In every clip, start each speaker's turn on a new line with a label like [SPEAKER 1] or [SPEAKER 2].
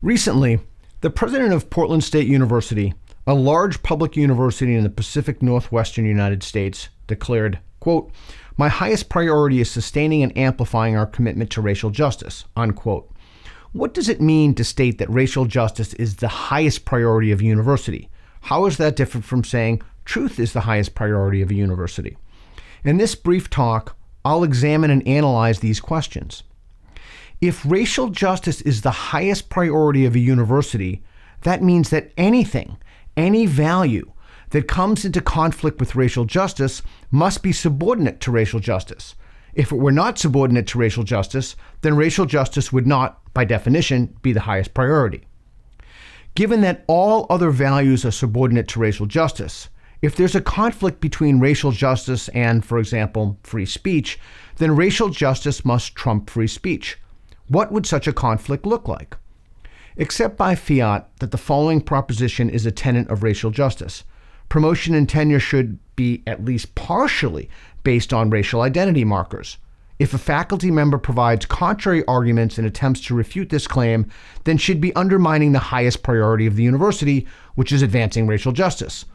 [SPEAKER 1] Recently, the president of Portland State University, a large public university in the Pacific Northwestern United States, declared, quote, "My highest priority is sustaining and amplifying our commitment to racial justice," unquote. What does it mean to state that racial justice is the highest priority of a university? How is that different from saying truth is the highest priority of a university? In this brief talk, I'll examine and analyze these questions. If racial justice is the highest priority of a university, that means that anything, any value that comes into conflict with racial justice must be subordinate to racial justice. If it were not subordinate to racial justice, then racial justice would not, by definition, be the highest priority. Given that all other values are subordinate to racial justice, if there's a conflict between racial justice and, for example, free speech, then racial justice must trump free speech. What would such a conflict look like? Accept by fiat that the following proposition is a tenet of racial justice. Promotion and tenure should be at least partially based on racial identity markers. If a faculty member provides contrary arguments and attempts to refute this claim, then should be undermining the highest priority of the university, which is advancing racial justice.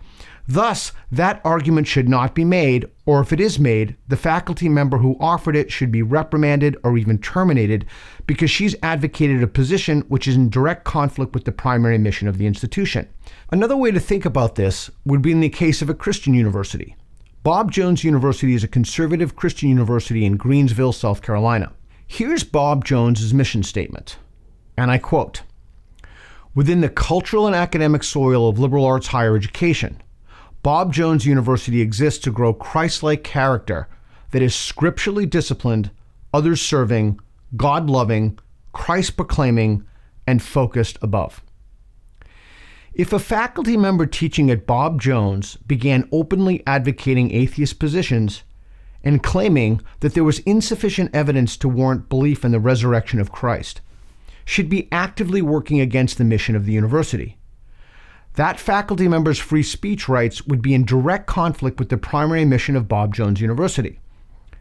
[SPEAKER 1] Thus, that argument should not be made, or if it is made, the faculty member who offered it should be reprimanded or even terminated because she's advocated a position which is in direct conflict with the primary mission of the institution. Another way to think about this would be in the case of a Christian university. Bob Jones University is a conservative Christian university in Greensville, South Carolina. Here's Bob Jones's mission statement, and I quote, "Within the cultural and academic soil of liberal arts higher education, Bob Jones University exists to grow Christ-like character that is scripturally disciplined, others-serving, God-loving, Christ-proclaiming, and focused above." If a faculty member teaching at Bob Jones began openly advocating atheist positions and claiming that there was insufficient evidence to warrant belief in the resurrection of Christ, she'd be actively working against the mission of the university. That faculty member's free speech rights would be in direct conflict with the primary mission of Bob Jones University.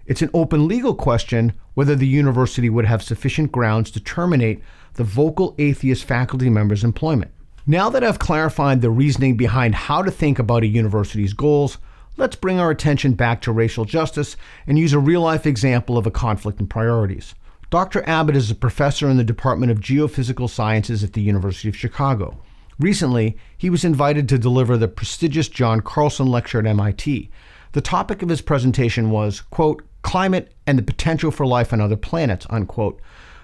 [SPEAKER 1] It's an open legal question whether the university would have sufficient grounds to terminate the vocal atheist faculty member's employment. Now that I've clarified the reasoning behind how to think about a university's goals, let's bring our attention back to racial justice and use a real-life example of a conflict in priorities. Dr. Abbott is a professor in the Department of Geophysical Sciences at the University of Chicago. Recently, he was invited to deliver the prestigious John Carlson Lecture at MIT. The topic of his presentation was, quote, "Climate and the Potential for Life on Other Planets," unquote.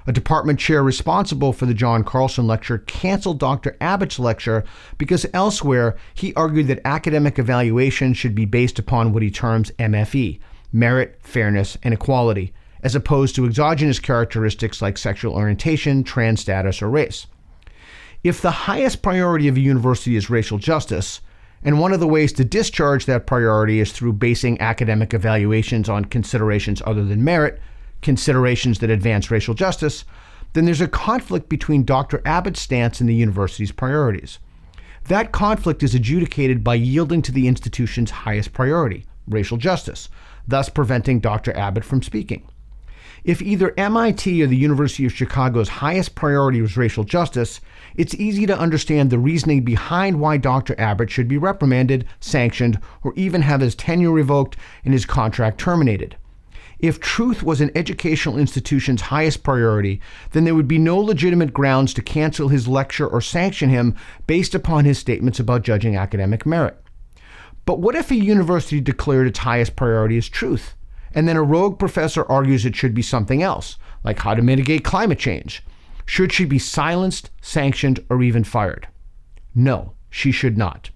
[SPEAKER 1] A department chair responsible for the John Carlson Lecture canceled Dr. Abbott's lecture because elsewhere he argued that academic evaluation should be based upon what he terms MFE, merit, fairness, and equality, as opposed to exogenous characteristics like sexual orientation, trans status, or race. If the highest priority of a university is racial justice, and one of the ways to discharge that priority is through basing academic evaluations on considerations other than merit, considerations that advance racial justice, then there's a conflict between Dr. Abbott's stance and the university's priorities. That conflict is adjudicated by yielding to the institution's highest priority, racial justice, thus preventing Dr. Abbott from speaking. If either MIT or the University of Chicago's highest priority was racial justice, it's easy to understand the reasoning behind why Dr. Abbott should be reprimanded, sanctioned, or even have his tenure revoked and his contract terminated. If truth was an educational institution's highest priority, then there would be no legitimate grounds to cancel his lecture or sanction him based upon his statements about judging academic merit. But what if a university declared its highest priority as truth, and then a rogue professor argues it should be something else, like how to mitigate climate change? Should she be silenced, sanctioned, or even fired? No, she should not.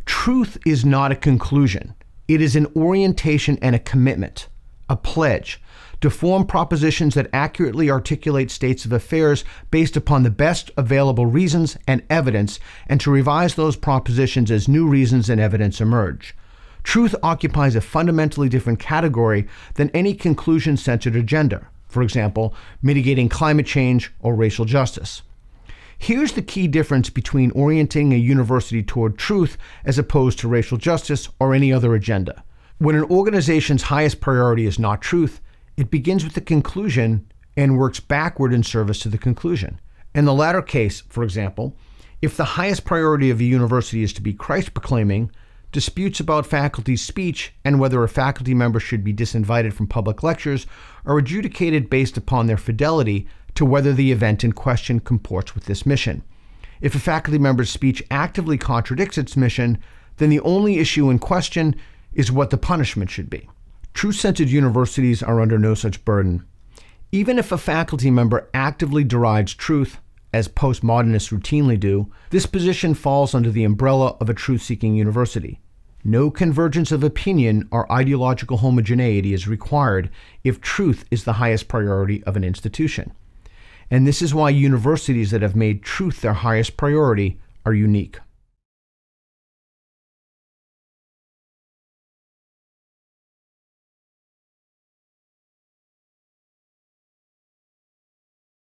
[SPEAKER 1] Truth is not a conclusion. It is an orientation and a commitment, a pledge, to form propositions that accurately articulate states of affairs based upon the best available reasons and evidence, and to revise those propositions as new reasons and evidence emerge. Truth occupies a fundamentally different category than any conclusion-centered agenda, for example, mitigating climate change or racial justice. Here's the key difference between orienting a university toward truth as opposed to racial justice or any other agenda. When an organization's highest priority is not truth, it begins with the conclusion and works backward in service to the conclusion. In the latter case, for example, if the highest priority of a university is to be Christ-proclaiming, disputes about faculty speech and whether a faculty member should be disinvited from public lectures are adjudicated based upon their fidelity to whether the event in question comports with this mission. If a faculty member's speech actively contradicts its mission, then the only issue in question is what the punishment should be. Truth-centered universities are under no such burden. Even if a faculty member actively derides truth, as postmodernists routinely do, this position falls under the umbrella of a truth-seeking university. No convergence of opinion or ideological homogeneity is required if truth is the highest priority of an institution. And this is why universities that have made truth their highest priority are unique.